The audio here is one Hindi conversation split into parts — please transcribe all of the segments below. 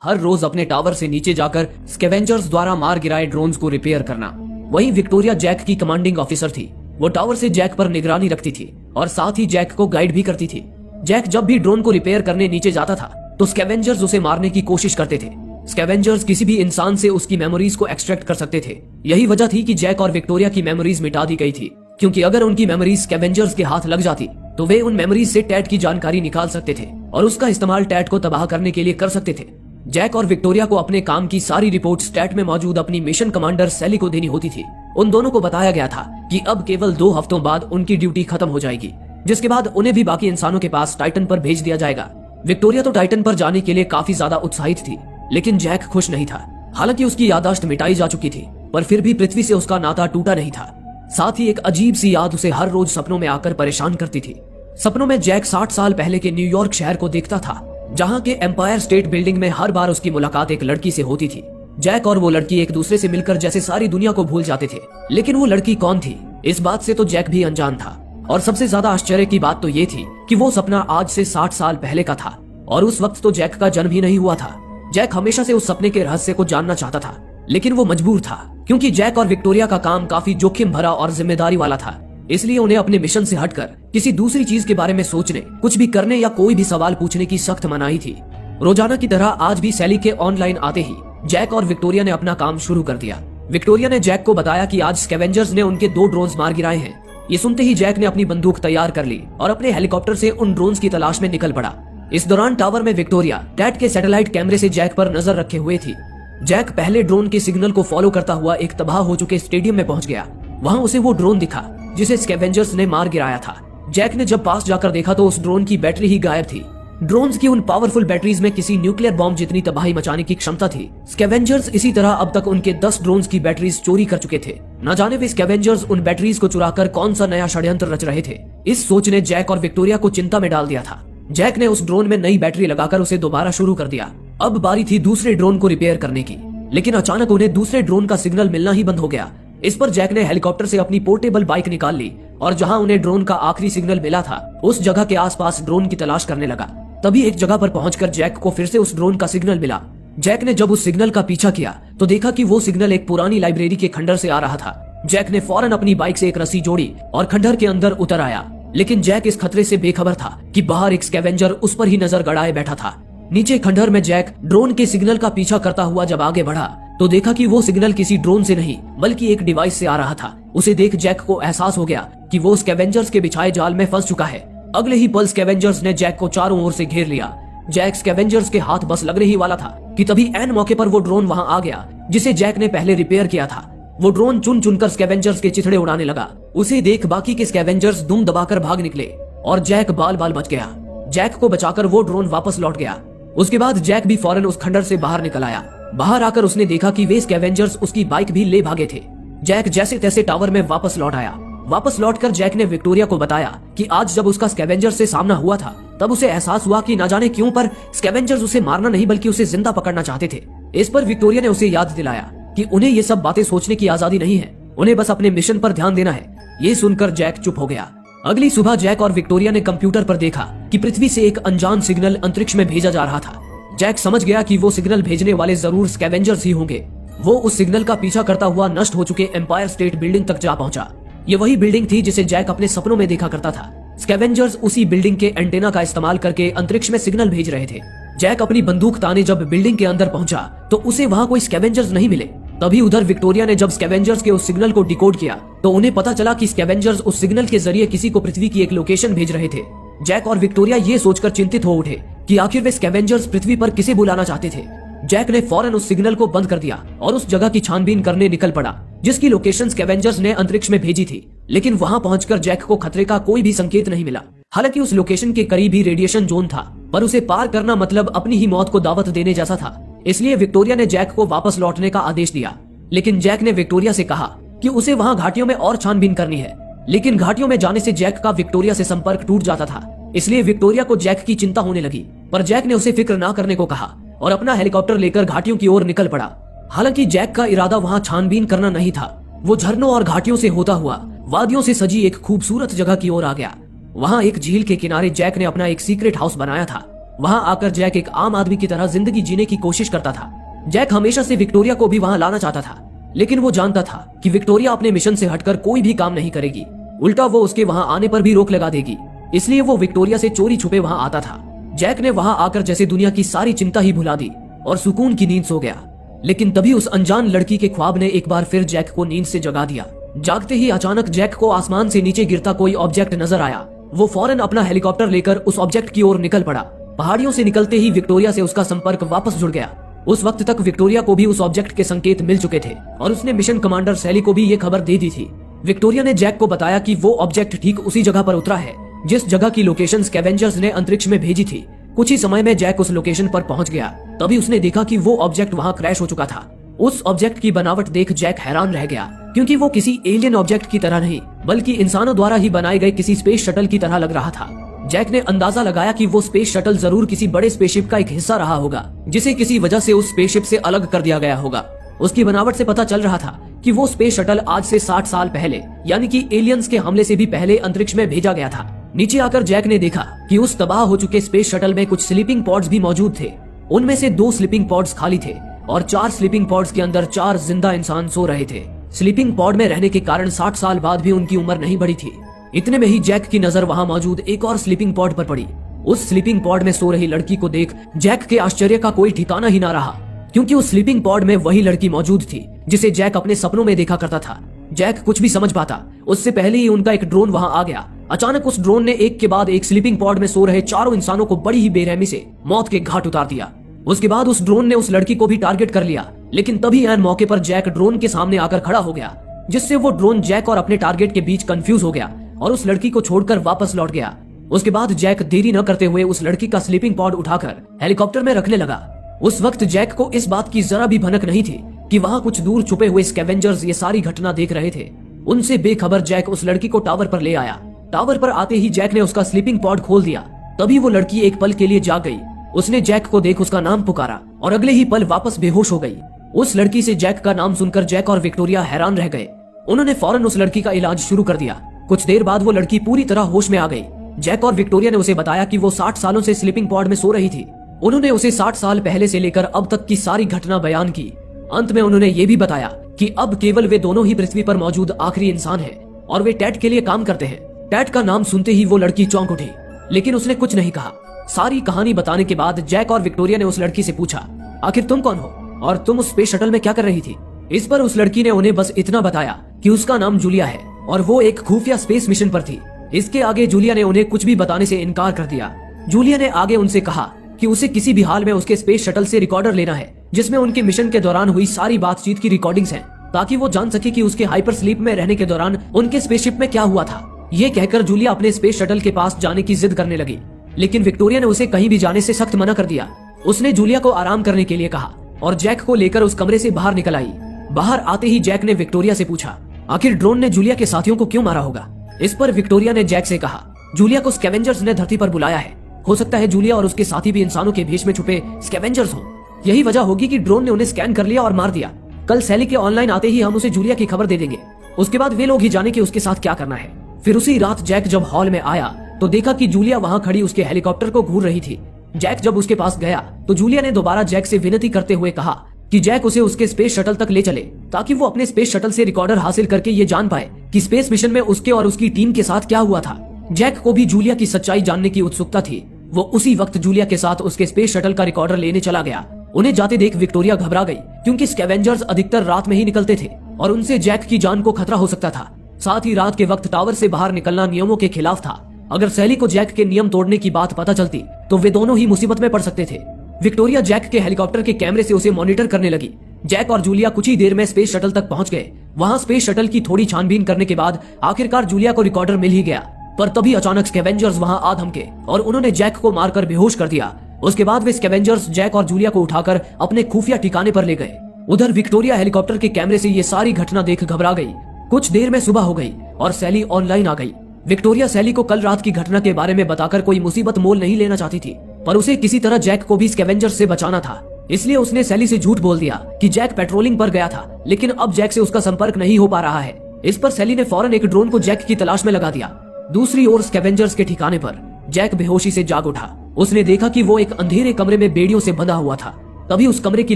हर रोज अपने टावर से नीचे जाकर स्कैवेंजर्स द्वारा मार गिराए ड्रोन्स को रिपेयर करना। वहीं विक्टोरिया जैक की कमांडिंग ऑफिसर थी। वो टावर से जैक पर निगरानी रखती थी और साथ ही जैक को गाइड भी करती थी। जैक जब भी ड्रोन को रिपेयर करने नीचे जाता था तो स्कैवेंजर्स उसे मारने की कोशिश करते थे। स्कैवेंजर्स किसी भी इंसान से उसकी मेमोरीज को एक्सट्रैक्ट कर सकते थे। यही वजह थी कि जैक और विक्टोरिया की मेमोरीज मिटा दी गई थी, क्योंकि अगर उनकी मेमोरीज स्कैवेंजर्स के हाथ लग जाती तो वे उन मेमोरीज से टैट की जानकारी निकाल सकते थे और उसका इस्तेमाल टैट को तबाह करने के लिए कर सकते थे। जैक और विक्टोरिया को अपने काम की सारी रिपोर्ट्स टैट में मौजूद अपनी मिशन कमांडर सैली को देनी होती थी। उन दोनों को बताया गया था कि अब केवल 2 हफ्तों बाद उनकी ड्यूटी खत्म हो जाएगी, जिसके बाद उन्हें भी बाकी इंसानों के पास टाइटन पर भेज दिया जाएगा। विक्टोरिया तो टाइटन पर जाने के लिए काफी ज्यादा उत्साहित थी, लेकिन जैक खुश नहीं था। हालांकि उसकी याददाश्त मिटाई जा चुकी थी, पर फिर भी पृथ्वी से उसका नाता टूटा नहीं था। साथ ही एक अजीब सी याद उसे हर रोज सपनों में आकर परेशान करती थी। सपनों में जैक 60 साल पहले के न्यूयॉर्क शहर को देखता था, जहां के एम्पायर स्टेट बिल्डिंग में हर बार उसकी मुलाकात एक लड़की से होती थी। जैक और वो लड़की एक दूसरे से मिलकर जैसे सारी दुनिया को भूल जाते थे, लेकिन वो लड़की कौन थी इस बात से तो जैक भी अनजान था। और सबसे ज्यादा आश्चर्य की बात तो ये थी कि वो सपना आज से 60 साल पहले का था और उस वक्त तो जैक का जन्म ही नहीं हुआ था। जैक हमेशा से उस सपने के रहस्य को जानना चाहता था, लेकिन वो मजबूर था, क्योंकि जैक और विक्टोरिया का काम काफी जोखिम भरा और जिम्मेदारी वाला था। इसलिए उन्हें अपने मिशन से हटकर किसी दूसरी चीज के बारे में सोचने, कुछ भी करने या कोई भी सवाल पूछने की सख्त मनाही थी। रोजाना की तरह आज भी सैली के ऑनलाइन आते ही जैक और विक्टोरिया ने अपना काम शुरू कर दिया। विक्टोरिया ने जैक को बताया कि आज स्कैवेंजर्स ने उनके 2 ड्रोन्स मार गिराए हैं। ये सुनते ही जैक ने अपनी बंदूक तैयार कर ली और अपने हेलीकॉप्टर से उन ड्रोन्स की तलाश में निकल पड़ा। इस दौरान टावर में विक्टोरिया टैट के सैटेलाइट कैमरे से जैक पर नजर रखे हुए थी। जैक पहले ड्रोन के सिग्नल को फॉलो करता हुआ एक तबाह हो चुके स्टेडियम में पहुंच गया। वहां उसे वो ड्रोन दिखा जिसे स्कैवेंजर्स ने मार गिराया था। जैक ने जब पास जाकर देखा तो उस ड्रोन की बैटरी ही गायब थी। ड्रोन्स की उन पावरफुल बैटरीज में किसी न्यूक्लियर बॉम्ब जितनी तबाही मचाने की क्षमता थी। स्कैवेंजर्स इसी तरह अब तक उनके 10 ड्रोन्स की बैटरीज चोरी कर चुके थे। न जाने वे स्कैवेंजर्स उन बैटरीज को चुराकर कौन सा नया षड्यंत्र रच रहे थे। इस सोच ने जैक और विक्टोरिया को चिंता में डाल दिया था। जैक ने उस ड्रोन में नई बैटरी लगाकर उसे दोबारा शुरू कर दिया। अब बारी थी दूसरे ड्रोन को रिपेयर करने की, लेकिन अचानक उन्हें दूसरे ड्रोन का सिग्नल मिलना ही बंद हो गया। इस पर जैक ने हेलीकॉप्टर से अपनी पोर्टेबल बाइक निकाल ली और जहां उन्हें ड्रोन का आखिरी सिग्नल मिला था उस जगह के आसपास ड्रोन की तलाश करने लगा। तभी एक जगह पर पहुंचकर जैक को फिर से उस ड्रोन का सिग्नल मिला। जैक ने जब उस सिग्नल का पीछा किया तो देखा कि वो सिग्नल एक पुरानी लाइब्रेरी के खंडर से आ रहा था। जैक ने फौरन अपनी बाइक से एक रस्सी जोड़ी और खंडर के अंदर उतर आया, लेकिन जैक इस खतरे से बेखबर था कि बाहर एक स्कैवेंजर उस पर ही नजर गड़ाए बैठा था। नीचे खंडर में जैक ड्रोन के सिग्नल का पीछा करता हुआ जब आगे बढ़ा तो देखा कि वो सिग्नल किसी ड्रोन से नहीं बल्कि एक डिवाइस से आ रहा था। उसे देख जैक को एहसास हो गया कि वो स्कैवेंजर्स के बिछाए जाल में फंस चुका है। अगले ही पल स्कैवेंजर्स ने जैक को चारों ओर से घेर लिया। जैक स्कैवेंजर्स के हाथ बस लगने ही वाला था कि तभी ऐन मौके पर वो ड्रोन वहां आ गया जिसे जैक ने पहले रिपेयर किया था। वो ड्रोन चुन चुनकर स्कैवेंजर्स के चिथड़े उड़ाने लगा। उसे देख बाकी के स्कैवेंजर्स दुम दबाकर भाग निकले और जैक बाल बाल बच गया। जैक को बचाकर वो ड्रोन वापस लौट गया। उसके बाद जैक भी फौरन उस खंडर से बाहर निकल आया। बाहर आकर उसने देखा कि वे स्कैवेंजर्स उसकी बाइक भी ले भागे थे। जैक जैसे तैसे टावर में वापस लौट आया। वापस लौटकर जैक ने विक्टोरिया को बताया कि आज जब उसका स्कैवेंजर से सामना हुआ था तब उसे एहसास हुआ कि न जाने क्यों पर स्कैवेंजर्स उसे मारना नहीं बल्कि उसे जिंदा पकड़ना चाहते थे। इस पर विक्टोरिया ने उसे याद दिलाया कि उन्हें ये सब बातें सोचने की आजादी नहीं है, उन्हें बस अपने मिशन पर ध्यान देना है। ये सुनकर जैक चुप हो गया। अगली सुबह जैक और विक्टोरिया ने कंप्यूटर पर देखा कि पृथ्वी से एक अनजान सिग्नल अंतरिक्ष में भेजा जा रहा था। जैक समझ गया कि वो सिग्नल भेजने वाले जरूर स्कैवेंजर्स ही होंगे। वो उस सिग्नल का पीछा करता हुआ नष्ट हो चुके एम्पायर स्टेट बिल्डिंग तक जा पहुंचा। ये वही बिल्डिंग थी जिसे जैक अपने सपनों में देखा करता था। स्कैवेंजर्स उसी बिल्डिंग के एंटेना का इस्तेमाल करके अंतरिक्ष में सिग्नल भेज रहे थे। जैक अपनी बंदूक ताने जब बिल्डिंग के अंदर पहुंचा तो उसे वहां कोई स्कैवेंजर्स नहीं मिले। तभी उधर विक्टोरिया ने जब स्कैवेंजर्स के उस सिग्नल को डिकोड किया तो उन्हें पता चला कि स्कैवेंजर्स उस सिग्नल के जरिए किसी को पृथ्वी की एक लोकेशन भेज रहे थे। जैक और विक्टोरिया ये सोचकर चिंतित हो उठे कि आखिर वे स्कैवेंजर्स पृथ्वी पर किसे बुलाना चाहते थे। जैक ने फौरन उस सिग्नल को बंद कर दिया और उस जगह की छानबीन करने निकल पड़ा जिसकी लोकेशन स्कैवेंजर्स ने अंतरिक्ष में भेजी थी। लेकिन वहां पहुंचकर जैक को खतरे का कोई भी संकेत नहीं मिला। हालांकि उस लोकेशन के करीब ही रेडिएशन जोन था, पर उसे पार करना मतलब अपनी ही मौत को दावत देने जैसा था। इसलिए विक्टोरिया ने जैक को वापस लौटने का आदेश दिया। लेकिन जैक ने विक्टोरिया से कहा कि उसे वहां घाटियों में और छानबीन करनी है। लेकिन घाटियों में जाने से जैक का विक्टोरिया से संपर्क टूट जाता था, इसलिए विक्टोरिया को जैक की चिंता होने लगी। पर जैक ने उसे फिक्र ना करने को कहा और अपना हेलीकॉप्टर लेकर घाटियों की ओर निकल पड़ा। हालांकि जैक का इरादा वहां छानबीन करना नहीं था। वो झरनों और घाटियों से होता हुआ वादियों से सजी एक खूबसूरत जगह की ओर आ गया। वहां एक झील के किनारे जैक ने अपना एक सीक्रेट हाउस बनाया था। वहां आकर जैक एक आम आदमी की तरह जिंदगी जीने की कोशिश करता था। जैक हमेशा से विक्टोरिया को भी वहां लाना चाहता था, लेकिन वो जानता था कि विक्टोरिया अपने मिशन से हटकर कोई भी काम नहीं करेगी, उल्टा वो उसके वहां आने पर भी रोक लगा देगी। इसलिए वो विक्टोरिया से चोरी छुपे वहां आता था। जैक ने वहां आकर जैसे दुनिया की सारी चिंता ही भुला दी और सुकून की नींद सो गया। लेकिन तभी उस अनजान लड़की के ख्वाब ने एक बार फिर जैक को नींद से जगा दिया। जागते ही अचानक जैक को आसमान से नीचे गिरता कोई ऑब्जेक्ट नजर आया। वो फौरन अपना हेलीकॉप्टर लेकर उस ऑब्जेक्ट की ओर निकल पड़ा। पहाड़ियों से निकलते ही विक्टोरिया से उसका संपर्क वापस जुड़ गया। उस वक्त तक विक्टोरिया को भी उस ऑब्जेक्ट के संकेत मिल चुके थे और उसने मिशन कमांडर सैली को भी ये खबर दे दी थी। विक्टोरिया ने जैक को बताया कि वो ऑब्जेक्ट ठीक उसी जगह पर उतरा है जिस जगह की लोकेशन स्कैवेंजर्स ने अंतरिक्ष में भेजी थी। कुछ ही समय में जैक उस लोकेशन पर पहुंच गया। तभी उसने देखा कि वो ऑब्जेक्ट वहां क्रैश हो चुका था। उस ऑब्जेक्ट की बनावट देख जैक हैरान रह गया, क्योंकि वो किसी एलियन ऑब्जेक्ट की तरह नहीं बल्कि इंसानों द्वारा ही बनाए गए किसी स्पेस शटल की तरह लग रहा था। जैक ने अंदाजा लगाया कि वो स्पेस शटल जरूर किसी बड़े स्पेसशिप का एक हिस्सा रहा होगा, जिसे किसी वजह से उस स्पेसशिप से अलग कर दिया गया होगा। उसकी बनावट से पता चल रहा था कि वो स्पेस शटल आज से 60 साल पहले यानी कि एलियंस के हमले से भी पहले अंतरिक्ष में भेजा गया था। नीचे आकर जैक ने देखा कि उस तबाह हो चुके स्पेस शटल में कुछ स्लीपिंग पॉड्स भी मौजूद थे। उनमें से 2 स्लीपिंग पॉड्स खाली थे और 4 स्लीपिंग पॉड्स के अंदर 4 जिंदा इंसान सो रहे थे। स्लीपिंग पॉड में रहने के कारण 60 साल बाद भी उनकी उम्र नहीं बढ़ी थी। इतने में ही जैक की नजर वहां मौजूद एक और स्लीपिंग पॉड पर पड़ी। उस स्लीपिंग पॉड में सो रही लड़की को देख जैक के आश्चर्य का कोई ठिकाना ही ना रहा, क्योंकि उस स्लीपिंग पॉड में वही लड़की मौजूद थी जिसे जैक अपने सपनों में देखा करता था। जैक कुछ भी समझ पाता उससे पहले ही उनका एक ड्रोन वहां आ गया। अचानक उस ड्रोन ने एक के बाद एक स्लीपिंग पॉड में सो रहे चारों इंसानों को बड़ी ही बेरहमी से मौत के घाट उतार दिया। उसके बाद उस ड्रोन ने उस लड़की को भी टारगेट कर लिया, लेकिन तभी ऐन मौके पर जैक ड्रोन के सामने आकर खड़ा हो गया, जिससे वो ड्रोन जैक और अपने टारगेट के बीच कंफ्यूज हो गया और उस लड़की को छोड़कर वापस लौट गया। उसके बाद जैक देरी न करते हुए उस लड़की का स्लीपिंग पॉड उठाकर हेलीकॉप्टर में रखने लगा। उस वक्त जैक को इस बात की जरा भी भनक नहीं थी कि वहां कुछ दूर छुपे हुए स्कैवेंजर्स ये सारी घटना देख रहे थे। उनसे बेखबर जैक उस लड़की को टावर पर ले आया। टावर पर आते ही जैक ने उसका स्लीपिंग पॉड खोल दिया। तभी वो लड़की एक पल के लिए जाग गई। उसने जैक को देख उसका नाम पुकारा और अगले ही पल वापस बेहोश हो गई। उस लड़की से जैक का नाम सुनकर जैक और विक्टोरिया हैरान रह गए। उन्होंने फौरन उस लड़की का इलाज शुरू कर दिया। कुछ देर बाद वो लड़की पूरी तरह होश में आ गई। जैक और विक्टोरिया ने उसे बताया कि वो 60 सालों से स्लीपिंग पॉड में सो रही थी। उन्होंने उसे 60 साल पहले से लेकर अब तक की सारी घटना बयान की। अंत में उन्होंने ये भी बताया कि अब केवल वे दोनों ही पृथ्वी पर मौजूद आखिरी इंसान हैं और वे टैट के लिए काम करते हैं। टैट का नाम सुनते ही वो लड़की चौंक उठी, लेकिन उसने कुछ नहीं कहा। सारी कहानी बताने के बाद जैक और विक्टोरिया ने उस लड़की से पूछा, आखिर तुम कौन हो और तुम उस स्पेस शटल में क्या कर रही थी? इस पर उस लड़की ने उन्हें बस इतना बताया कि उसका नाम जूलिया है और वो एक खुफिया स्पेस मिशन पर थी। इसके आगे जूलिया ने उन्हें कुछ भी बताने से इनकार कर दिया। जूलिया ने आगे उनसे कहा कि उसे किसी भी हाल में उसके स्पेस शटल से रिकॉर्डर लेना है, जिसमें उनके मिशन के दौरान हुई सारी बातचीत की रिकॉर्डिंग्स हैं, ताकि वो जान सके कि उसके हाइपर स्लीप में रहने के दौरान उनके स्पेसशिप में क्या हुआ था। ये कहकर जूलिया अपने स्पेस शटल के पास जाने की जिद करने लगी, लेकिन विक्टोरिया ने उसे कहीं भी जाने से सख्त मना कर दिया। उसने जूलिया को आराम करने के लिए कहा और जैक को लेकर उस कमरे से बाहर निकल आई। बाहर आते ही जैक ने विक्टोरिया से पूछा, आखिर ड्रोन ने जूलिया के साथियों को क्यों मारा होगा? इस पर विक्टोरिया ने जैक से कहा, जूलिया को स्कैवेंजर्स ने धरती पर बुलाया है। हो सकता है जूलिया और उसके साथी भी इंसानों के भेष में छुपे स्कैवेंजर्स हों। यही वजह होगी कि ड्रोन ने उन्हें स्कैन कर लिया और मार दिया। कल सैली के ऑनलाइन आते ही हम उसे जूलिया की खबर दे देंगे। उसके बाद वे लोग ही जाने कि उसके साथ क्या करना है। फिर उसी रात जैक जब हॉल में आया तो देखा कि जूलिया वहां खड़ी उसके हेलीकॉप्टर को घूर रही थी। जैक जब उसके पास गया तो जूलिया ने दोबारा जैक से विनती करते हुए कहा कि जैक उसे उसके स्पेस शटल तक ले चले, ताकि वो अपने स्पेस शटल से रिकॉर्डर हासिल करके ये जान पाए कि स्पेस मिशन में उसके और उसकी टीम के साथ क्या हुआ था। जैक को भी जूलिया की सच्चाई जानने की उत्सुकता थी। वो उसी वक्त जूलिया के साथ उसके स्पेस शटल का रिकॉर्डर लेने चला गया। उन्हें जाते देख विक्टोरिया घबरा गई, क्योंकि स्कैवेंजर्स अधिकतर रात में ही निकलते थे और उनसे जैक की जान को खतरा हो सकता था। साथ ही रात के वक्त टावर से बाहर निकलना नियमों के खिलाफ था। अगर सैली को जैक के नियम तोड़ने की बात पता चलती तो वे दोनों ही मुसीबत में पड़ सकते थे। विक्टोरिया जैक के हेलीकॉप्टर के कैमरे से उसे मॉनिटर करने लगी। जैक और जूलिया कुछ ही देर में स्पेस शटल तक पहुंच गए। वहां स्पेस शटल की थोड़ी छानबीन करने के बाद आखिरकार जूलिया को रिकॉर्डर मिल ही गया, पर तभी अचानक स्कैवेंजर्स वहां आ धमके और उन्होंने जैक को मारकर बेहोश कर दिया। उसके बाद वे स्कैवेंजर्स जैक और जूलिया को उठाकर अपने खुफिया ठिकाने पर ले गए। उधर विक्टोरिया हेलीकॉप्टर के कैमरे से ये सारी घटना देख घबरा गई। कुछ देर में सुबह हो गई और सैली ऑनलाइन आ गई। विक्टोरिया सैली को कल रात की घटना के बारे में बताकर कोई मुसीबत मोल नहीं लेना चाहती थी, पर उसे किसी तरह जैक को भी स्कैवेंजर्स से बचाना था। इसलिए उसने सैली से झूठ बोल दिया कि जैक पेट्रोलिंग पर गया था, लेकिन अब जैक से उसका संपर्क नहीं हो पा रहा है। इस पर सैली ने फौरन एक ड्रोन को जैक की तलाश में लगा दिया। दूसरी ओर स्कैवेंजर्स के ठिकाने पर जैक बेहोशी से जाग उठा। उसने देखा कि वो एक अंधेरे कमरे में बेड़ियों से बंधा हुआ था। तभी उस कमरे की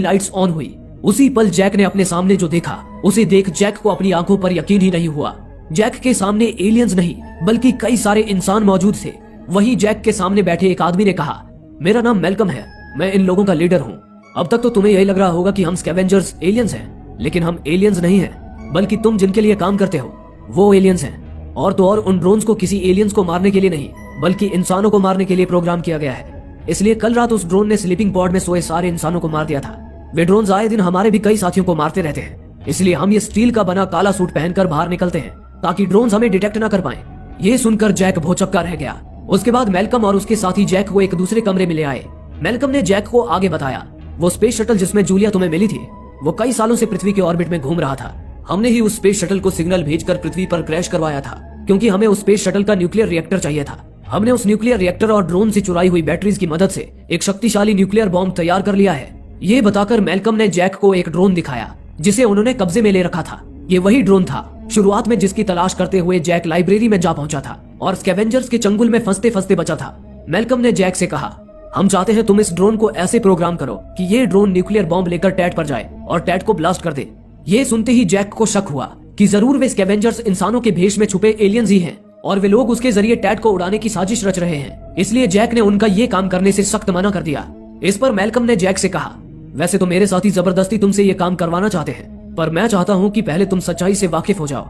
लाइट्स ऑन हुई। उसी पल जैक ने अपने सामने जो देखा उसे देख जैक को अपनी आंखों पर यकीन ही नहीं हुआ। जैक के सामने एलियंस नहीं बल्कि कई सारे इंसान मौजूद थे। वहीं जैक के सामने बैठे एक आदमी ने कहा, मेरा नाम मेलकम है, मैं इन लोगों का लीडर हूँ। अब तक तो तुम्हें यही लग रहा होगा कि हम स्कैवेंजर्स एलियंस हैं, लेकिन हम एलियंस नहीं हैं, बल्कि तुम जिनके लिए काम करते हो वो एलियंस हैं। और तो और उन ड्रोन्स को किसी एलियंस को मारने के लिए नहीं बल्कि इंसानों को मारने के लिए प्रोग्राम किया गया है। इसलिए कल रात उस ड्रोन ने स्लीपिंग पॉड में सोए सारे इंसानों को मार दिया था। वे ड्रोन्स आए दिन हमारे भी कई साथियों को मारते रहते हैं, इसलिए हम ये स्टील का बना काला सूट पहनकर बाहर निकलते हैं ताकि ड्रोन्स हमें डिटेक्ट ना कर पाए। ये सुनकर जैक भौचक्का रह गया। उसके बाद मेलकम और उसके साथी जैक को एक दूसरे कमरे में ले आए। मेलकम ने जैक को आगे बताया, वो स्पेस शटल जिसमें जूलिया तुम्हें मिली थी वो कई सालों से पृथ्वी के ऑर्बिट में घूम रहा था। हमने ही उस स्पेस शटल को सिग्नल भेजकर पृथ्वी पर क्रैश करवाया था, क्योंकि हमें उस स्पेस शटल का न्यूक्लियर रिएक्टर चाहिए था। हमने उस न्यूक्लियर रिएक्टर और ड्रोन से चुराई हुई बैटरीज की मदद से एक शक्तिशाली न्यूक्लियर बॉम्ब तैयार कर लिया है। ये बताकर मेलकम ने जैक को एक ड्रोन दिखाया जिसे उन्होंने कब्जे में ले रखा था। ये वही ड्रोन था शुरुआत में जिसकी तलाश करते हुए जैक लाइब्रेरी में जा पहुंचा था और स्कैवेंजर्स के चंगुल में फंसते फंसते बचा था। मेलकम ने जैक से कहा, हम चाहते हैं तुम इस ड्रोन को ऐसे प्रोग्राम करो कि ये ड्रोन न्यूक्लियर बॉम्ब लेकर टैट पर जाए और टैट को ब्लास्ट कर दे। ये सुनते ही जैक को शक हुआ कि जरूर वे स्कैवेंजर्स इंसानों के भेष में छुपे एलियंस ही हैं और वे लोग उसके जरिए टैट को उड़ाने की साजिश रच रहे हैं। इसलिए जैक ने उनका ये काम करने से सख्त मना कर दिया। इस पर मेलकम ने जैक से कहा, वैसे तो मेरे साथी जबरदस्ती तुमसे ये काम करवाना चाहते हैं, पर मैं चाहता हूँ कि पहले तुम सच्चाई से वाकिफ हो जाओ।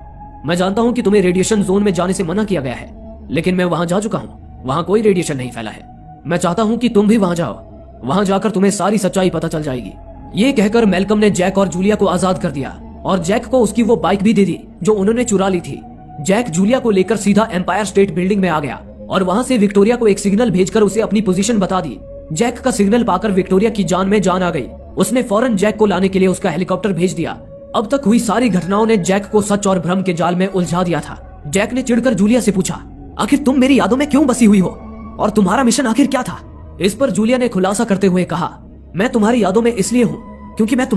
मैं जानता हूँ कि तुम्हें रेडिएशन जोन में जाने से मना किया गया है, लेकिन मैं वहां जा चुका हूँ। वहां कोई रेडिएशन नहीं फैला है। मैं चाहता हूँ कि तुम भी वहां जाओ। वहां जाकर तुम्हें सारी सच्चाई पता चल जाएगी। ये कहकर मेलकम ने जैक और जूलिया को आजाद कर दिया और जैक को उसकी वो बाइक भी दे दी जो उन्होंने चुरा ली थी। जैक जूलिया को लेकर सीधा एम्पायर स्टेट बिल्डिंग में आ गया और वहां से विक्टोरिया को एक सिग्नल भेजकर उसे अपनी पोजीशन बता दी। जैक का सिग्नल पाकर विक्टोरिया की जान में जान आ गई। उसने फौरन जैक को लाने के लिए उसका हेलीकॉप्टर भेज दिया। अब तक हुई सारी घटनाओं ने जैक को सच और भ्रम के जाल में उलझा दिया था। जैक ने चिढ़कर जूलिया से पूछा, आखिर तुम मेरी यादों में क्यों बसी हुई हो और तुम्हारा मिशन आखिर क्या था? इस पर जूलिया ने खुलासा करते हुए कहा, मैं तुम्हारी यादों में इसलिए हूँ क्योंकि मैं